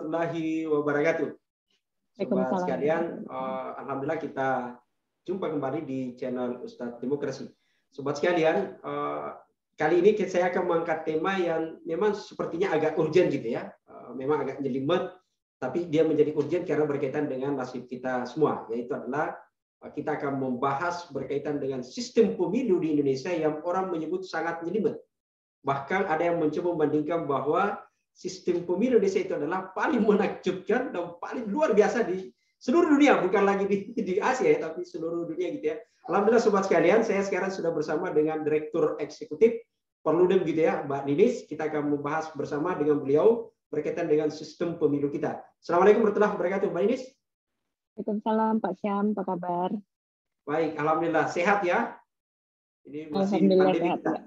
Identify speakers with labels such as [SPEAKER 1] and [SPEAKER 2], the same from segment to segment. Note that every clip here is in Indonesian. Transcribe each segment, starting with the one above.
[SPEAKER 1] warahmatullahi wabarakatuh. Sobat
[SPEAKER 2] Waalaikumsalam.
[SPEAKER 1] sekalian, alhamdulillah kita jumpa kembali di channel Ustadz Demokrasi. Sobat sekalian, kali ini saya akan mengangkat tema yang memang sepertinya agak urgent gitu ya. Memang agak jelimet, tapi dia menjadi urgent karena berkaitan dengan nasib kita semua, yaitu adalah kita akan membahas berkaitan dengan sistem pemilu di Indonesia yang orang menyebut sangat jelimet. Bahkan ada yang mencoba membandingkan bahwa sistem pemilu Indonesia itu adalah paling menakjubkan dan paling luar biasa di seluruh dunia, bukan lagi di Asia ya, tapi seluruh dunia gitu ya. Alhamdulillah sobat sekalian, saya sekarang sudah bersama dengan Direktur Eksekutif Perludem gitu ya, Mbak Ninis. Kita akan membahas bersama dengan beliau berkaitan dengan sistem pemilu kita. Assalamualaikum warahmatullahi wabarakatuh, Mbak Ninis.
[SPEAKER 2] Waalaikumsalam Pak Syam, apa kabar?
[SPEAKER 1] Baik, alhamdulillah sehat ya. Ini masih
[SPEAKER 2] Alhamdulillah
[SPEAKER 1] pandemi
[SPEAKER 2] sehat,
[SPEAKER 1] kita.
[SPEAKER 2] ya.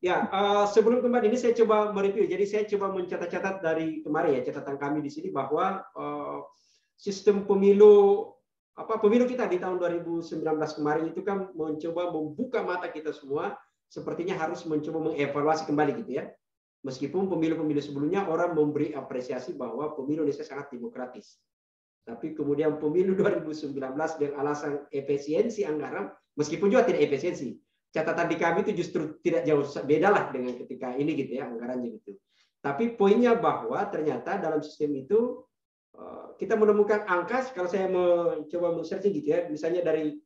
[SPEAKER 1] Ya, sebelum kemarin ini saya coba mereview. Jadi saya coba mencatat-catat dari kemarin ya, catatan kami di sini bahwa sistem pemilu kita di tahun 2019 kemarin itu kan mencoba membuka mata kita semua, sepertinya harus mencoba mengevaluasi kembali gitu ya. Meskipun pemilu-pemilu sebelumnya orang memberi apresiasi bahwa pemilu Indonesia sangat demokratis. Tapi kemudian pemilu 2019 dengan alasan efisiensi anggaran, meskipun juga tidak efisiensi. Catatan di kami itu justru tidak jauh beda lah dengan ketika ini gitu ya, anggarannya gitu. Tapi poinnya bahwa ternyata dalam sistem itu kita menemukan angka, kalau saya mencoba men-searching gitu ya, misalnya dari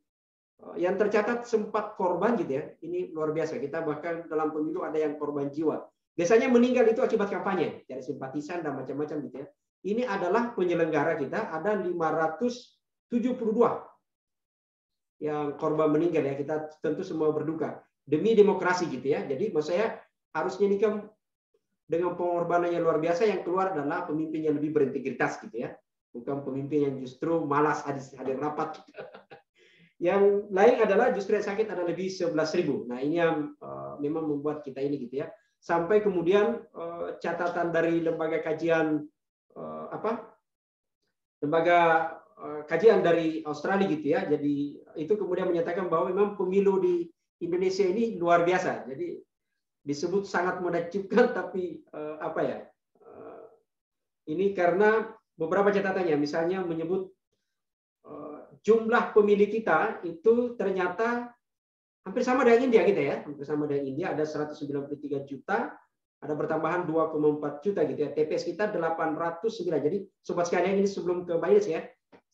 [SPEAKER 1] yang tercatat sempat korban gitu ya, ini luar biasa. Kita bahkan dalam pemilu ada yang korban jiwa. Biasanya meninggal itu akibat kampanye, dari simpatisan dan macam-macam gitu ya. Ini adalah penyelenggara kita, ada 572 yang korban meninggal ya, kita tentu semua berduka demi demokrasi gitu ya. Jadi maksud saya harusnya ini kan dengan pengorbanan yang luar biasa, yang keluar adalah pemimpin yang lebih berintegritas gitu ya, bukan pemimpin yang justru malas hadir rapat. Yang lain adalah justru yang sakit ada lebih 11.000. Nah ini yang memang membuat kita ini gitu ya. Sampai kemudian catatan dari lembaga kajian lembaga kajian dari Australia gitu ya. Jadi itu kemudian menyatakan bahwa memang pemilu di Indonesia ini luar biasa. Jadi disebut sangat menakjubkan, tapi ini karena beberapa catatannya, misalnya menyebut jumlah pemilih kita itu ternyata hampir sama dengan India gitu ya. Hampir sama dengan India, ada 193 juta, ada bertambahan 2,4 juta gitu ya. TPS kita 809. Jadi sobat sekalian, ini sebelum ke Bayes ya,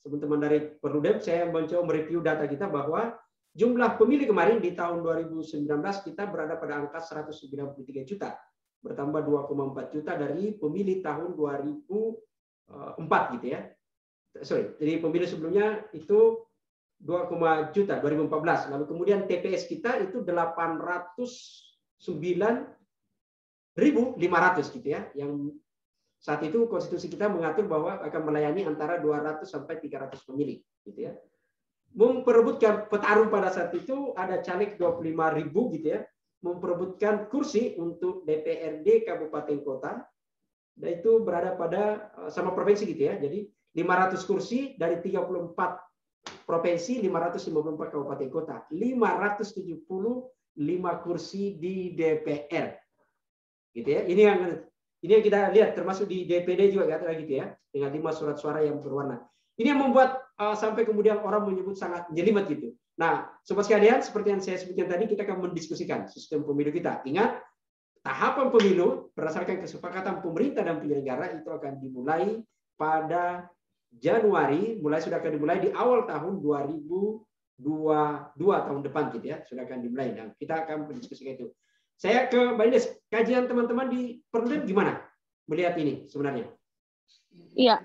[SPEAKER 1] teman-teman dari Perludem, saya mencoba mereview data kita bahwa jumlah pemilih kemarin di tahun 2019 kita berada pada angka 193 juta, bertambah 2,4 juta dari pemilih tahun 2004 gitu ya. Jadi pemilih sebelumnya itu 2, juta 2014. Lalu kemudian TPS kita itu 809.500 gitu ya. Yang saat itu konstitusi kita mengatur bahwa akan melayani antara 200 sampai 300 pemilih gitu ya. Memperebutkan petarung pada saat itu ada caleg 25.000 gitu ya. Memperebutkan kursi untuk DPRD kabupaten kota, dan itu berada pada sama provinsi gitu ya. Jadi 500 kursi dari 34 provinsi, 554 kabupaten kota, 575 kursi di DPR. Gitu ya. Ini yang kita lihat, termasuk di DPD juga gitu ya, dengan 5 surat suara yang berwarna. Ini yang membuat sampai kemudian orang menyebut sangat jelimet gitu. Nah, sobat sekalian, seperti yang saya sebutkan tadi, kita akan mendiskusikan sistem pemilu kita. Ingat, tahapan pemilu berdasarkan kesepakatan pemerintah dan penyelenggara itu akan dimulai pada Januari, sudah akan dimulai di awal tahun 2022 tahun depan gitu ya, sudah akan dimulai, dan kita akan berdiskusikan itu. Saya ke Mbak Ines, kajian teman-teman di Perludem gimana melihat ini sebenarnya?
[SPEAKER 2] Iya,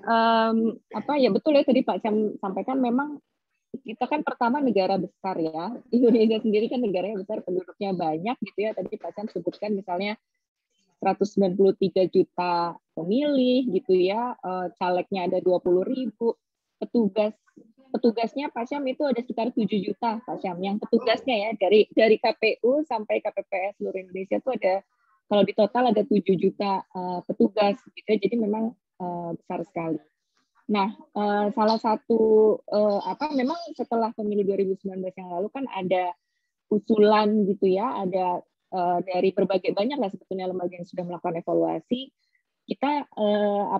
[SPEAKER 2] ya betul ya tadi Pak Syam sampaikan, memang kita kan pertama negara besar ya, Indonesia sendiri kan negaranya besar, penduduknya banyak gitu ya. Tadi Pak Syam sebutkan misalnya 193 juta pemilih gitu ya, calegnya ada 20.000, petugasnya Pak Syam itu ada sekitar 7 juta Pak Syam, yang petugasnya ya dari KPU sampai KPPS seluruh Indonesia itu ada, kalau di total ada 7 juta petugas gitu ya. Jadi memang besar sekali. Nah, salah satu memang setelah pemilu 2019 yang lalu kan ada usulan gitu ya, ada dari berbagai banyak lah sebetulnya lembaga yang sudah melakukan evaluasi. kita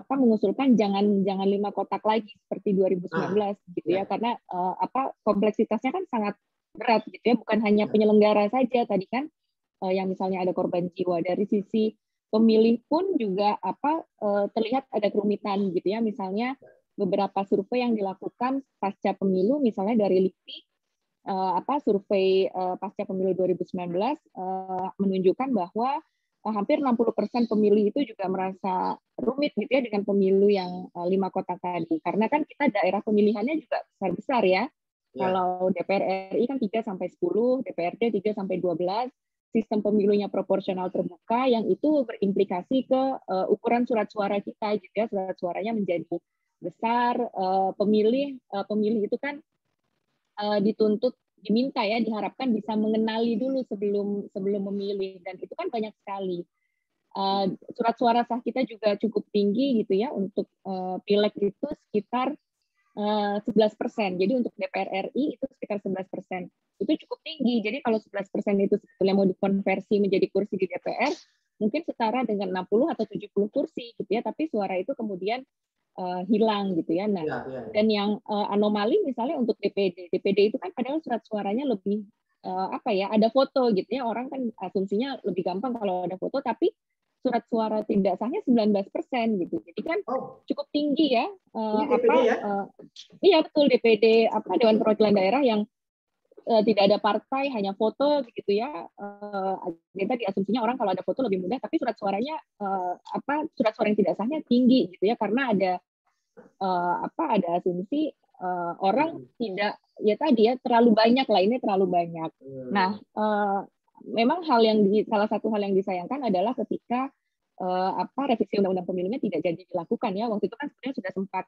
[SPEAKER 2] mengusulkan jangan 5 kotak lagi seperti 2019 gitu ya, karena kompleksitasnya kan sangat berat gitu ya, bukan hanya penyelenggara saja tadi kan yang misalnya ada korban jiwa, dari sisi pemilih pun juga terlihat ada kerumitan gitu ya. Misalnya beberapa survei yang dilakukan pasca pemilu, misalnya dari LIPI, survei pasca pemilu 2019 menunjukkan bahwa hampir 60% pemilih itu juga merasa rumit gitu ya dengan pemilu yang 5 kotak tadi. Karena kan kita daerah pemilihannya juga besar-besar ya. Kalau DPR RI kan 3 sampai 10, DPRD 3 sampai 12, sistem pemilunya proporsional terbuka yang itu berimplikasi ke ukuran surat suara kita gitu ya. Surat suaranya menjadi besar, pemilih itu kan diminta ya, diharapkan bisa mengenali dulu sebelum memilih, dan itu kan banyak sekali. Surat suara sah kita juga cukup tinggi gitu ya, untuk pileg itu sekitar 11%. Jadi untuk DPR RI itu sekitar 11%. Itu cukup tinggi. Jadi kalau 11% itu sebetulnya mau dikonversi menjadi kursi di DPR, mungkin setara dengan 60 atau 70 kursi gitu ya, tapi suara itu kemudian hilang gitu ya. Nah, dan yang anomali misalnya untuk DPD itu kan padahal surat suaranya lebih ada foto gitu ya. Orang kan asumsinya lebih gampang kalau ada foto, tapi surat suara tidak sahnya 19% gitu. Jadi kan cukup tinggi ya. Iya betul, DPD Dewan Perwakilan Daerah yang tidak ada partai, hanya foto gitu ya. Tadi asumsinya orang kalau ada foto lebih mudah, tapi surat suaranya surat suara yang tidak sahnya tinggi gitu ya, karena ada ada asumsi orang tidak terlalu banyak lah, ini terlalu banyak. Nah, memang salah satu hal yang disayangkan adalah ketika revisi undang-undang pemilunya tidak jadi dilakukan ya. Waktu itu kan sebenarnya sudah sempat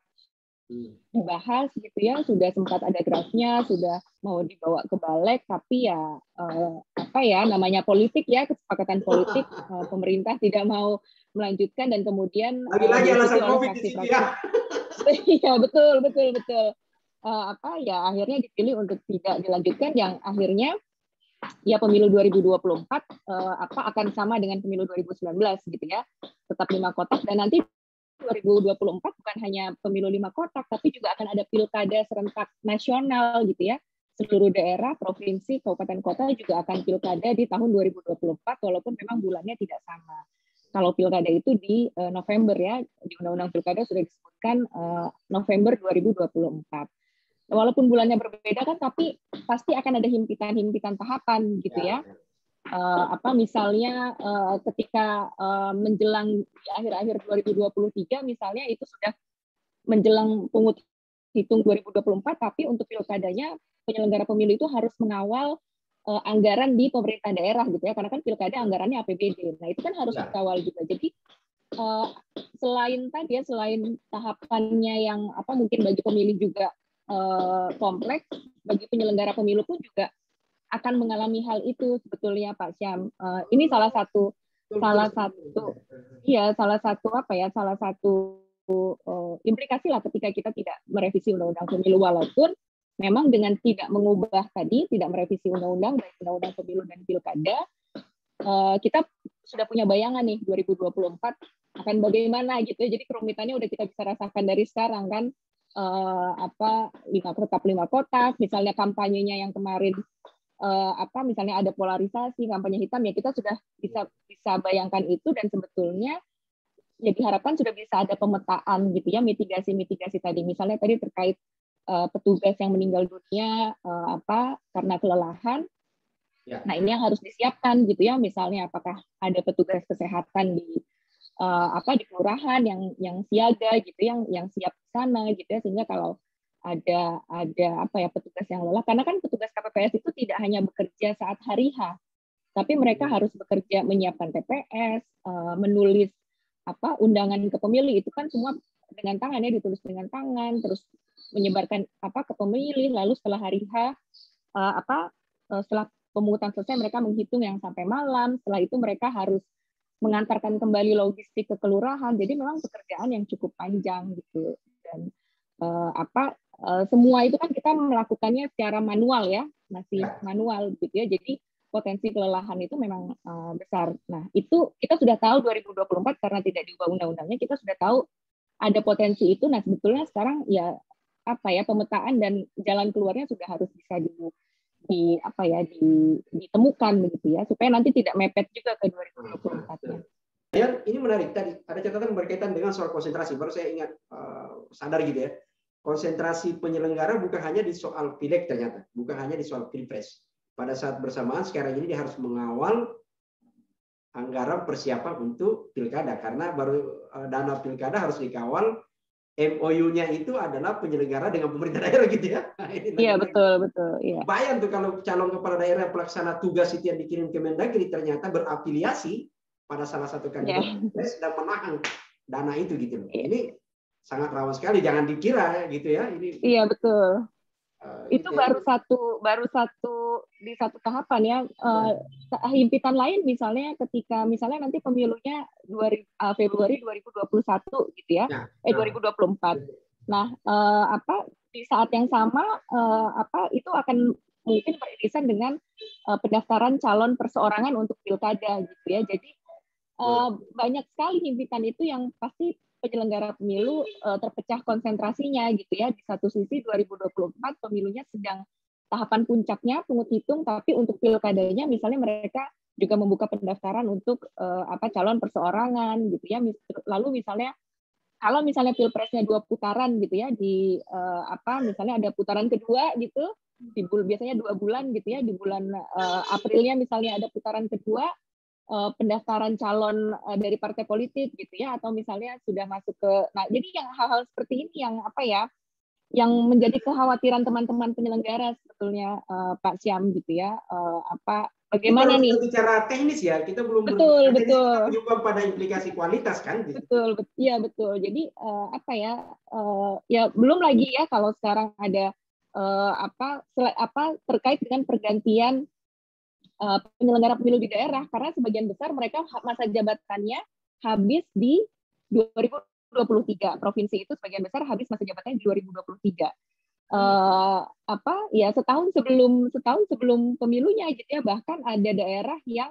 [SPEAKER 2] dibahas gitu ya, sudah sempat ada draftnya, sudah mau dibawa ke balik, tapi namanya politik ya, kesepakatan politik, pemerintah tidak mau melanjutkan, dan kemudian
[SPEAKER 1] lagi-lagi alasan COVID di sini ya.
[SPEAKER 2] Iya betul. Akhirnya dipilih untuk tidak dilanjutkan, yang akhirnya ya pemilu 2024 akan sama dengan pemilu 2019 gitu ya, tetap 5 kotak, dan nanti 2024 bukan hanya pemilu 5 kotak, tapi juga akan ada pilkada serentak nasional gitu ya. Seluruh daerah, provinsi, kabupaten kota juga akan pilkada di tahun 2024, walaupun memang bulannya tidak sama. Kalau pilkada itu di November ya, di Undang-Undang Pilkada sudah disebutkan November 2024. Walaupun bulannya berbeda kan, tapi pasti akan ada himpitan tahapan gitu ya. Misalnya ketika menjelang di akhir-akhir 2023 misalnya, itu sudah menjelang pungut hitung 2024, tapi untuk pilkadanya penyelenggara pemilu itu harus mengawal anggaran di pemerintah daerah gitu ya, karena kan pilkada anggarannya APBD. Nah, itu kan harus dikawal juga. Jadi selain tahapannya yang mungkin bagi pemilih juga kompleks, bagi penyelenggara pemilu pun juga akan mengalami hal itu sebetulnya Pak Syam. Ini salah satu implikasi lah ketika kita tidak merevisi undang-undang pemilu, walaupun memang dengan tidak merevisi undang-undang, baik undang-undang pemilu dan pilkada, kita sudah punya bayangan nih 2024 akan bagaimana gitu ya. Jadi kerumitannya udah kita bisa rasakan dari sekarang kan. 5 kotak, misalnya kampanyenya yang kemarin misalnya ada polarisasi, kampanye hitam, ya kita sudah bisa bayangkan itu, dan sebetulnya ya diharapkan sudah bisa ada pemetaan gitu ya, mitigasi tadi, misalnya tadi terkait petugas yang meninggal dunia karena kelelahan. Nah, ini yang harus disiapkan gitu ya, misalnya apakah ada petugas kesehatan di kelurahan yang siaga gitu, yang siap di sana gitu ya, sehingga kalau ada petugas yang lelah, karena kan petugas KPPS itu tidak hanya bekerja saat hari H, tapi mereka harus bekerja menyiapkan TPS, menulis undangan ke pemilih, itu kan semua dengan tangan ya, ditulis dengan tangan, terus menyebarkan ke pemilih, lalu setelah hari H setelah pemungutan selesai mereka menghitung yang sampai malam, setelah itu mereka harus mengantarkan kembali logistik ke kelurahan. Jadi memang pekerjaan yang cukup panjang gitu, dan semua itu kan kita melakukannya secara manual ya, masih manual gitu ya. Jadi potensi kelelahan itu memang besar. Nah, itu kita sudah tahu 2024 karena tidak diubah undang-undangnya, kita sudah tahu ada potensi itu. Nah, sebetulnya sekarang ya pemetaan dan jalan keluarnya sudah harus bisa ditemukan begitu ya, supaya nanti tidak mepet juga ke 2024-nya.
[SPEAKER 1] Dan ini menarik tadi, ada catatan berkaitan dengan soal konsentrasi. Baru saya ingat sadar gitu ya. Konsentrasi penyelenggara bukan hanya di soal pileg ternyata, bukan hanya di soal pilpres. Pada saat bersamaan sekarang ini dia harus mengawal anggaran persiapan untuk pilkada, karena baru dana pilkada harus dikawal. MOU-nya itu adalah penyelenggara dengan pemerintah daerah gitu ya.
[SPEAKER 2] Iya, betul. Iya.
[SPEAKER 1] Bayang tuh kalau calon kepala daerah pelaksana tugas itu yang dikirim ke Mendagri ternyata berafiliasi pada salah satu kandidat dan menahan dana itu gitu. Ini sangat rawan sekali, jangan dikira gitu ya. Ini. Iya, betul.
[SPEAKER 2] Itu baru satu di satu tahapan ya. Himpitan lain misalnya ketika misalnya nanti pemilunya Februari 2021 gitu ya. 2024. Nah, di saat yang sama itu akan mungkin beririsan dengan pendaftaran calon perseorangan untuk pilkada gitu ya. Jadi banyak sekali himpitan itu yang pasti penyelenggara pemilu terpecah konsentrasinya gitu ya. Di satu sisi 2024 pemilunya sedang tahapan puncaknya pungut hitung, tapi untuk pilkadanya misalnya mereka juga membuka pendaftaran untuk calon perseorangan gitu ya. Lalu misalnya kalau misalnya pilpresnya 2 putaran gitu ya, di misalnya ada putaran kedua gitu, biasanya 2 bulan gitu ya, di bulan Aprilnya misalnya ada putaran kedua, pendaftaran calon dari partai politik gitu ya, atau misalnya sudah masuk ke, nah jadi yang hal-hal seperti ini yang menjadi kekhawatiran teman-teman penyelenggara sebetulnya, Pak Syam gitu ya, bagaimana nih?
[SPEAKER 1] Kita bicara teknis ya, kita belum
[SPEAKER 2] betul.
[SPEAKER 1] Kita pada implikasi kualitas kan? Gitu.
[SPEAKER 2] Betul. Jadi ya belum lagi ya kalau sekarang ada terkait dengan pergantian penyelenggara pemilu di daerah, karena sebagian besar mereka masa jabatannya habis di 2023. Provinsi itu sebagian besar habis masa jabatannya di 2023. Setahun sebelum pemilunya gitu ya, bahkan ada daerah yang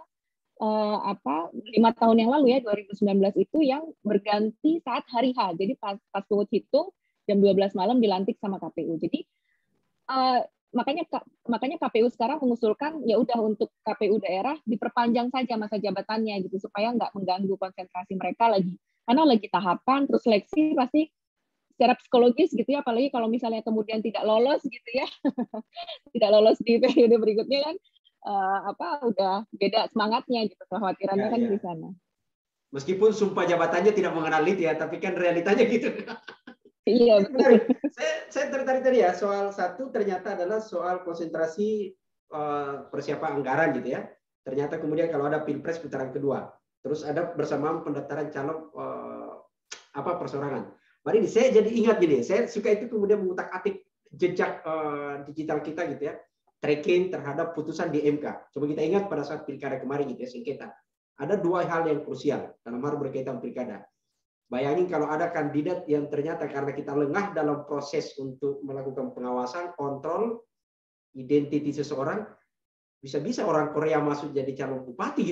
[SPEAKER 2] 5 tahun yang lalu ya, 2019 itu yang berganti saat hari H. Jadi pas pungut hitung jam 12 malam dilantik sama KPU. Jadi makanya KPU sekarang mengusulkan ya udah untuk KPU daerah diperpanjang saja masa jabatannya gitu, supaya nggak mengganggu konsentrasi mereka lagi, karena lagi tahapan terus seleksi pasti secara psikologis gitu ya, apalagi kalau misalnya kemudian tidak lolos gitu ya tidak lolos di periode berikutnya kan udah beda semangatnya gitu, kekhawatirannya kan di sana.
[SPEAKER 1] Meskipun sumpah jabatannya tidak mengenal itu ya, tapi kan realitanya gitu.
[SPEAKER 2] Iya, betul.
[SPEAKER 1] Saya tertarik tadi ya, soal satu ternyata adalah soal konsentrasi persiapan anggaran gitu ya. Ternyata kemudian kalau ada pilpres putaran kedua, terus ada bersamaan pendaftaran calon perseorangan. Mari saya jadi ingat gini, saya suka itu kemudian mengutak-atik jejak digital kita gitu ya, tracking terhadap putusan di MK. Coba kita ingat pada saat pilkada kemarin gitu ya, sengketa. Ada 2 hal yang krusial dalam hal berkaitan pilkada. Bayangin kalau ada kandidat yang ternyata karena kita lengah dalam proses untuk melakukan pengawasan, kontrol, identitas seseorang, bisa-bisa orang Korea masuk jadi calon bupati.